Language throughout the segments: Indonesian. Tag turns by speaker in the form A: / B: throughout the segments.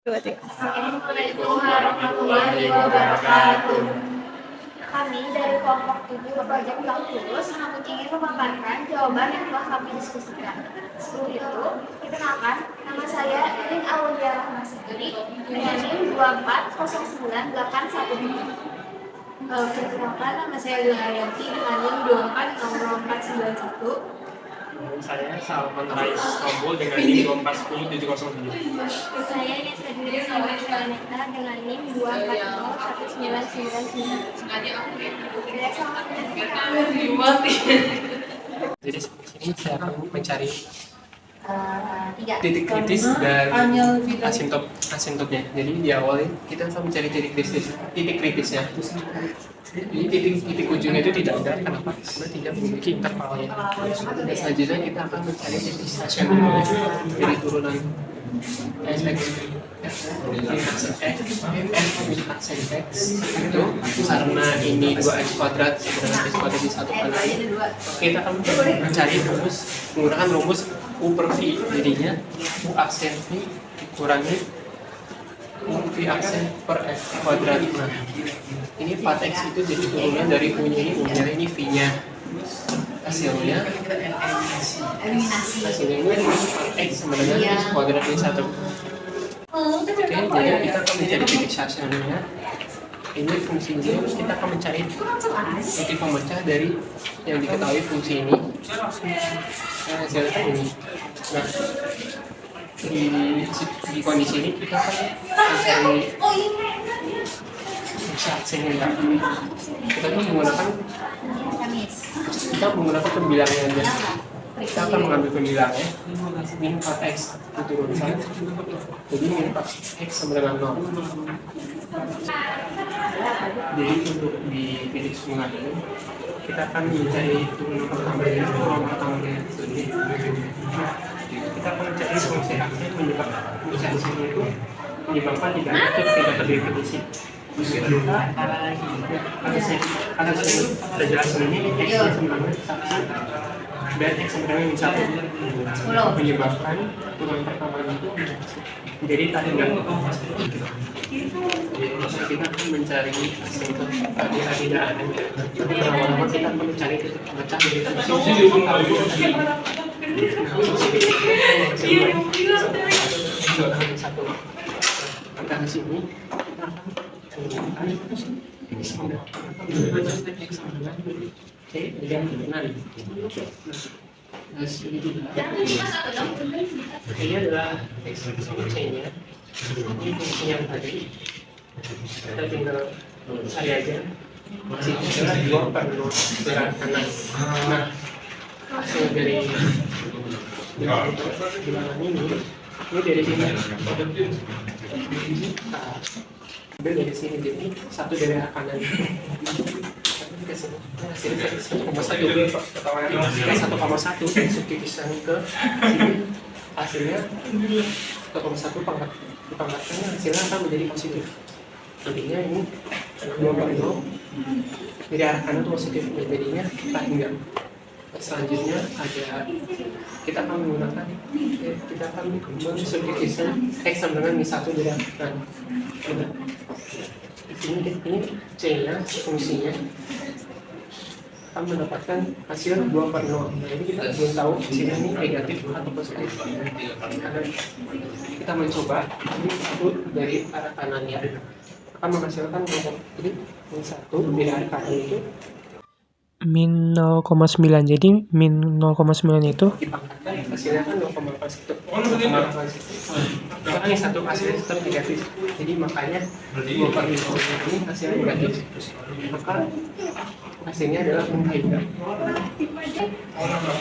A: Dua, tiga.
B: Assalamualaikum warahmatullahi wabarakatuh. Kami dari kelompok 7 Proyek Kalkulus ingin memaparkan jawaban yang telah kami diskusikan. Sebelum itu, perkenalkan, nama saya Elin Aulia Rahmasiti dengan NIM 2409817. Perkenalkan, nama saya Lila Yanti dengan NIM 2400491.
C: Saya Salman Rais Tombol dengan NIM 2410707.
B: Saya Nesa Diri Sawaneta dengan NIM 2401999. Saya selamat menyaksikan.
C: Jadi ini saya akan mencari
B: Tiga.
C: titik kritis dan asintopnya. Jadi di awal kita akan mencari titik kritisnya. Jadi titik ujungnya itu tidak ada. Kenapa? Karena tidak memiliki intervalnya. Dan selanjutnya kita akan mencari titik stasionernya dari turunan fx itu karena ini 2x kuadrat dengan x kuadrat di satu kali, kita akan mencari rumus menggunakan rumus u per v. Jadinya u aksen v dikurangi v aksen per x kuadrat. Nah, ini 4x itu jadi turunan dari u-nya, ini v-nya. Hasilnya ini 4x sama dengan x kuadrat di 1. Oke, jadi kita akan mencari titik stasionernya. Ini fungsinya, kita akan mencari titik pemecah dari yang diketahui fungsi ini. Hasilnya ini. Nah, di kondisi ini kita akan mencari aksennya. Kita menggunakan pembilangnya aja. Kita akan mengambil pembilangnya min 4x diturunkan, jadi min 4x sama dengan 0. Jadi untuk di titik setengah ini kita akan mencari turunan pertama ini, kita akan mencari fungsi aksen menyebabkan tidak ada definisi. Ada jelas ini x sama dengan 1 dan x sama dengan 1 menyebabkan turunan pertama itu jadi tadi enggak. Kita akan mencari asintot tidak ada. Tapi lama-lama kita akan mencari titik pemecah dari satu. Kita di sini ini adalah C-nya. Ini fungsi yang tadi kita tinggal cari aja. Sini adalah 2 per 0 berat kanan. Nah, hasil dari bilangan ini dari sini. Ambil dari sini, jadi 1 dari arah kanan ke sini. Hasilnya 1,1 substitusikan ke sini, hasilnya 1,1 dipangkatkan, hasilnya akan menjadi positif. Intinya ini 2 per 0 dari arah kanan itu positif, jadinya kita enggak. Selanjutnya ada kita akan menggunakan mensubstitusikan x sama dengan min 1 dari arah kanan. Ini C-nya, fungsinya akan mendapatkan hasil 2 per 0. Nah, ini kita belum tahu hasilnya ini negatif atau positif. Karena kita mencoba ini 1 dari arah kanan ya akan menghasilkan jadi min 1 dari arah kanan itu
A: Min 0,9. Jadi min 0,9 itu
C: dipangkatkan hasilnya kan 0,1. Karena yang 1 hasilnya tetap negatif. Jadi makanya 2 per 0 ini hasilnya negatif. Maka hasilnya adalah mungkin.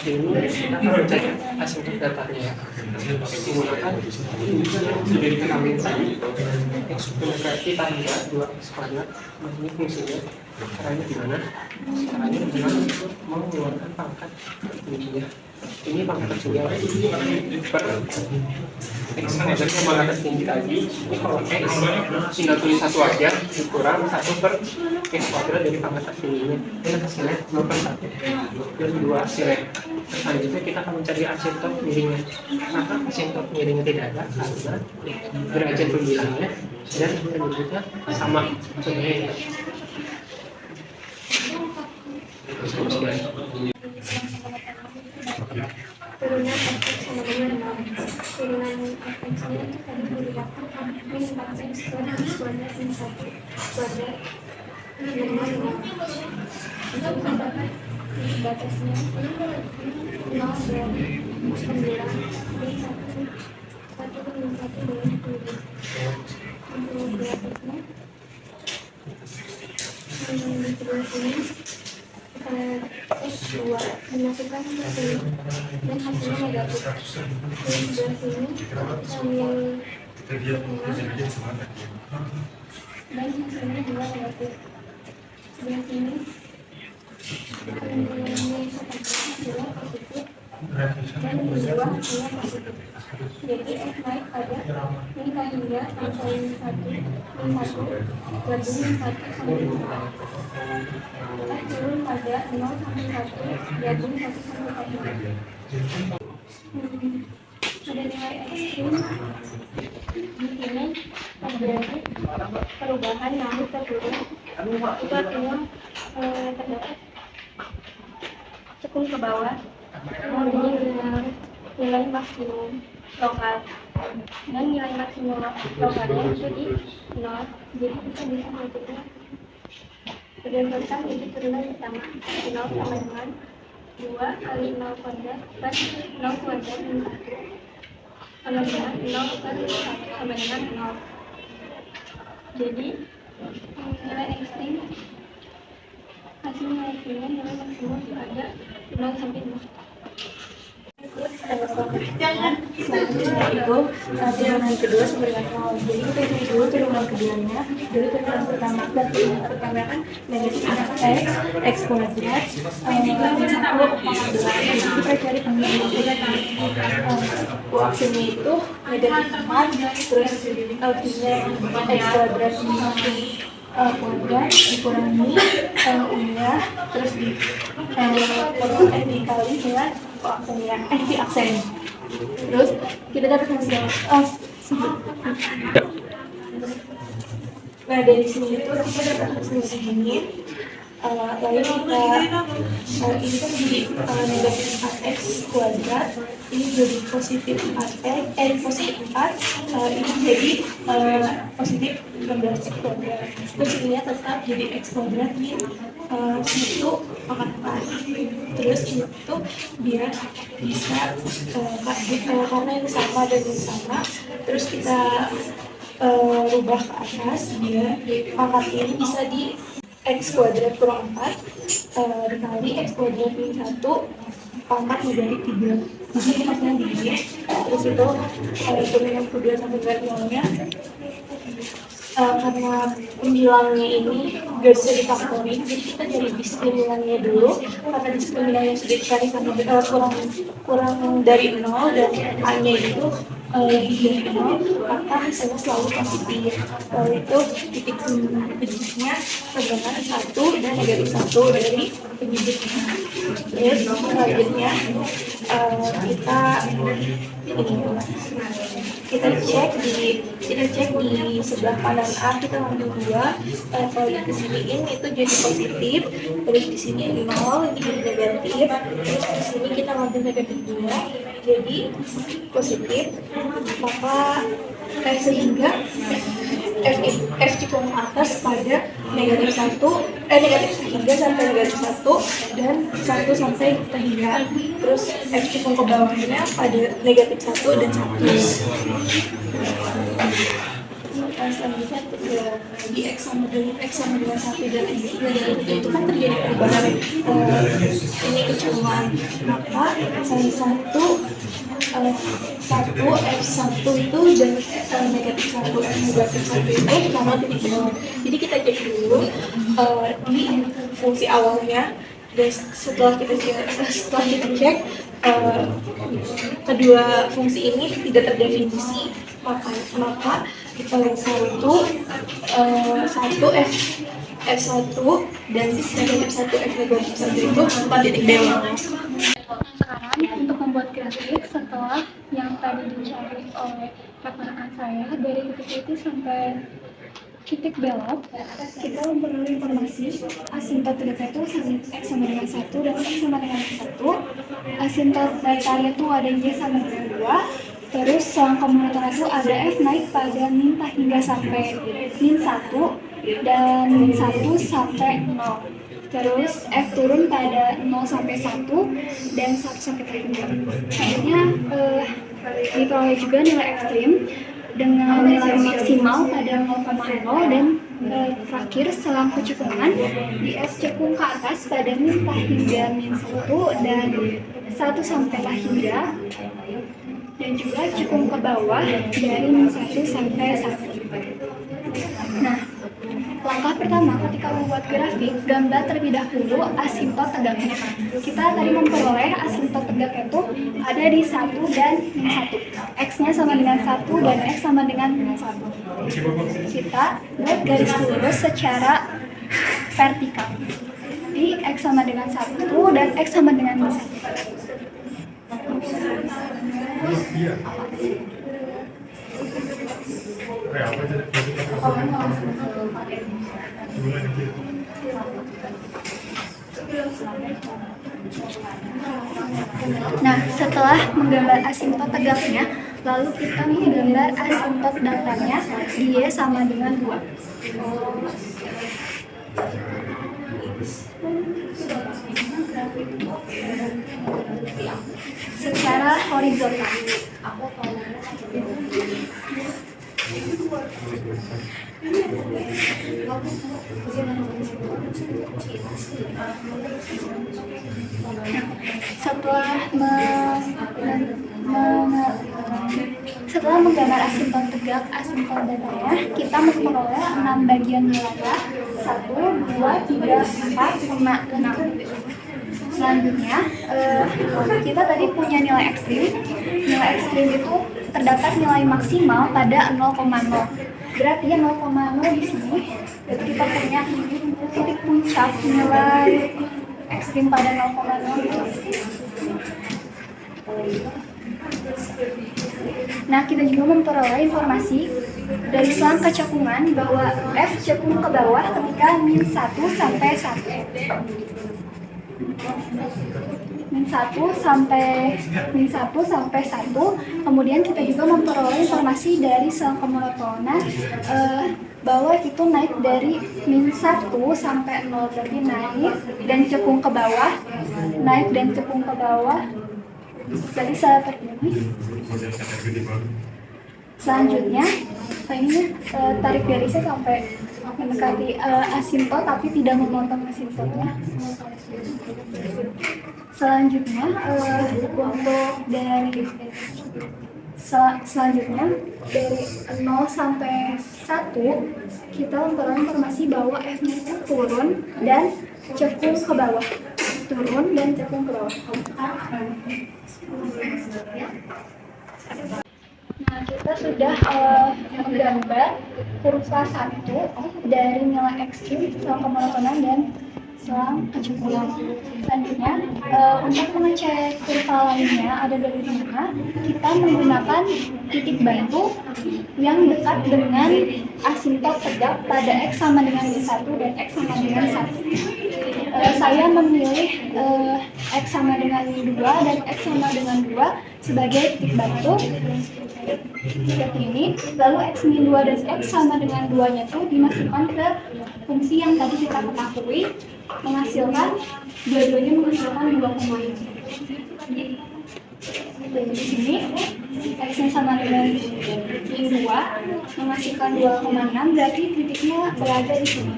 C: Ini kita akan mencari hasil untuk datanya ya. Menggunakan sudah diketahui tadi x berarti tangga 2x kuadrat. Ini fungsinya. Caranya gimana? Caranya dengan mengeluarkan pangkat ininya. Ini pangkat 9 per X kuadratnya pangkat tinggi tadi. Ini kalau X tinggal tulis 1 aja, dikurang 1 per X kuadrat dari pangkat tingginya. Ini hasilnya 2 per 1 dan 2 hasilnya. Selanjutnya kita akan mencari asymptot miringnya. Maka asymptot miringnya tidak ada karena derajat pembilangnya dan penyebutnya sama. Contohnya
B: turunan fx sama dengan 0. Turunan fx-nya itu tadi merupakan min 4x kuadrat min 1 kuadrat dengan 0. Untuk mendapat batasnya 0 dari 9 min 1 min 1 dari 7. Untuk grafiknya di sebelah sini X2 dimasukkan ke sini dan hasilnya negatif. Di sebelah sini ambil 5 dan hasilnya juga negatif. Sebelah sini ambil 1 hasilnya positif dan di bawah hasilnya positif. Jadi X naik pada min hingga sampai min 1 gabung min 1 sampai 4. X turun pada 0 sampai 1 gabung 1 sampai 4. Ada nilai ekstrim di sini terjadi perubahan namun terturun. Itu artinya terdapat cekung ke bawah dengan nilai maksimum lokal dan nilai maksimum lokalnya itu di 0. Jadi kita bisa menentukan berdasarkan ini turunan pertama 0 sama dengan 2 kali 0 kuadrat plus 0 kuadrat min 1 sama dengan 0 per 1 sama dengan 0. Jadi nilai ekstrim hasil nilai ekstrimnya nilai maksimum pada 0 sampai 0. Selanjutnya itu turunan kedua sama dengan 0. Jadi kita cari dulu turunan keduanya. Dari turunan pertama dan turunan pertama kan negatif x kuadrat min 1 pangkat 2. Jadi kita cari pembilangan kita kan U-aksennya itu negatif 4 terus L-nya x kuadrat min 1 kuadrat dikurangi U-nya terus dikali dengan aksen. Terus kita dapat hasil nah dari sini itu kita dapat hasil segini. Lalu kita ini kan jadi negatif 4x kuadrat, ini jadi positif 4x, positif 4, ini jadi positif 16x kuadrat. Terus ini tetap jadi x kuadrat min 1 pangkat 4. Terus ini tuh biar bisa karena ini sama dan ini sama, terus kita rubah ke atas biar pangkat ini bisa di x kuadrat kurang 4 dikali x kuadrat min 1 pangkat dari 3. Jadi ini maksudnya di terus itu turunan kedua sampai dengan nolnya karena pembilangnya ini gak bisa difaktorin, jadi kita dari bis pembilangnya dulu. Karena bis pembilangnya sudah dicari karena kurang dari 0 dan a-nya itu lebih dari 0, maka hasilnya selalu positif. Lalu itu titik penyebutnya pegangan 1 dan negatif 1 dari penyebutnya. Terus selanjutnya kita cek di sebelah kanan A, kita ambil 2. Kalau di sini itu jadi positif, terus di sini 0 ini jadi negatif, terus di sini kita ambil negatif 2 jadi positif. Maka sehingga F cikung atas pada negatif 1, negatif 3 sampai negatif 1 dan 1 sampai 3. Terus F cikung ke bawahnya pada negatif 1 dan 1. Selanjutnya di X sama dengan 1 dan X negatif itu kan terjadi perubahan ini kecuali, maka F1 itu dan negatif 1 itu sama titik bawah. Jadi kita cek dulu di fungsi awalnya, dan setelah kita cek eh, kedua fungsi ini tidak terdefinisi, maka satu F1 dan negatif 1 F negatif 1 itu 4 titik belok.
D: Sekarang untuk membuat grafik setelah yang tadi dicari oleh rekan-rekan saya dari titik titik sampai titik belok, kita memperoleh informasi asintot tegaknya itu X sama dengan 1 dan X sama dengan 1. Asintot datarnya itu ada Y sama dengan 2. Terus selang komunator itu ada F naik pada min hingga sampai min 1 dan min 1 sampai 0. Terus F turun pada 0 sampai 1 dan 1 sampai 3. Selanjutnya diperoleh juga nilai ekstrim dengan nilai maksimal pada 0,0 dan terakhir selang kecukupan di S cekung ke atas pada min hingga min 1 dan 1 sampai hingga, dan juga cekung ke bawah dari min 1 sampai 1. Nah, langkah pertama ketika membuat grafik, gambar terlebih dahulu asintot tegaknya. Kita tadi memperoleh asintot tegaknya itu ada di 1 dan min 1. X-nya sama dengan 1 dan X sama dengan min 1. Kita buat garis lurus secara vertikal. Jadi X sama dengan 1 dan X sama dengan min 1. Nah, setelah menggambar asintot tegaknya, lalu kita menggambar asintot datarnya di Y sama dengan 2. Secara horizontal. Setelah menggambar asintot tegak, asintot datarnya, kita memperoleh 6 bagian nilainya. 1, 2, 3, 4, 5, 6. Selanjutnya, kita tadi punya nilai ekstrim. Nilai ekstrim itu terdapat nilai maksimal pada 0,0. Berarti 0,0 di sini. Jadi kita punya titik puncak nilai ekstrim pada 0,0 gitu. Nah, kita juga memperoleh informasi dari selang kecekungan bahwa F cekung ke bawah ketika min 1 sampai 1. Min 1 sampai 1. Kemudian kita juga memperoleh informasi dari selang komunatornya bahwa itu naik dari min 1 sampai 0, berarti naik dan cekung ke bawah, naik dan cekung ke bawah. Jadi seperti ini. Selanjutnya, ini tarik garisnya sampai mendekati asintot tapi tidak memotong asintotnya. Selanjutnya, untuk dari dari 0 sampai 1 kita memperoleh informasi bahwa F-nya itu turun dan cekung ke bawah. Turun dan cekung ke bawah. Nah, kita sudah menggambar kurva 1 dari nilai ekstrim, selang kemonotonan dan selang kecukupan. Selanjutnya, untuk mengecek kurva lainnya ada dari mana, kita menggunakan titik bantu yang dekat dengan asintot tegak pada X sama dengan 1 dan X sama dengan 1. Saya memilih X sama dengan 2 dan X sama dengan 2 sebagai titik bantu seperti ini. Lalu X-2 dan X sama dengan 2-nya itu dimasukkan ke fungsi yang tadi kita ketahui, menghasilkan dua-duanya menghasilkan 2,5. Di sini X-nya sama dengan 2 menghasilkan 2,6, berarti titiknya berada di sini.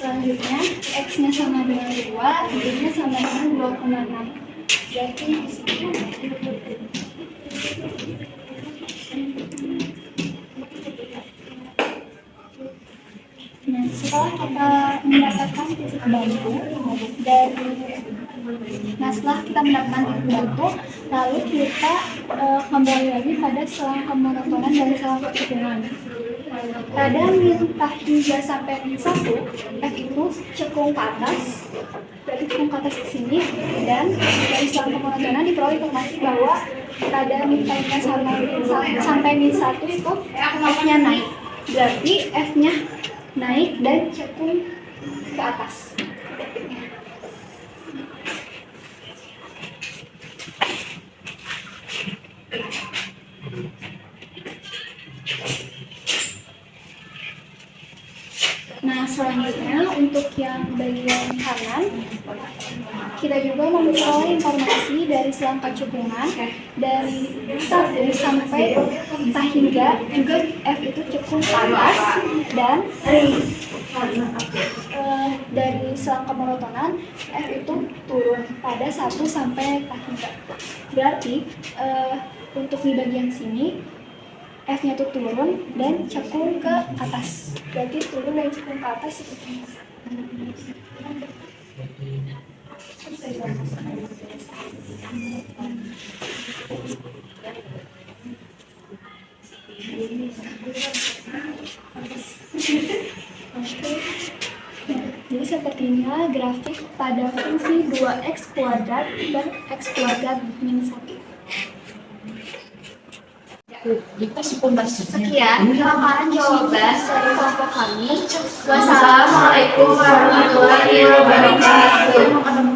D: Selanjutnya, X-nya sama dengan 2, Y-nya sama dengan 2,6. Berarti di sini. setelah kita mendapatkan titik bantu dari setelah kita mendapatkan titik bantu, lalu kita kembali lagi pada selang kemonotonan dari selang kecukungan. Pada min hingga sampai min 1, F itu cekung ke atas, berarti cekung ke atas ke sini, dan dari selang kemonotonan diperoleh informasi bahwa pada min hingga sampai min 1 itu F-nya naik, berarti F-nya naik dan cekung ke atas. Nah, selanjutnya untuk yang bagian kanan, kita juga memperoleh informasi dari selang kecukungan dari 1 sampai hingga juga F itu cekung ke atas, dan dari selang kemonotonan F itu turun pada 1 sampai hingga. Berarti untuk di bagian sini F-nya itu turun dan cekung ke atas. Berarti turun dan cekung ke atas itu. Jadi seperti inilah grafik pada fungsi 2x kuadrat dan x kuadrat min 1.
B: Sekian rangkaian jawaban dari kelompok kami. Wassalamualaikum warahmatullahi wabarakatuh.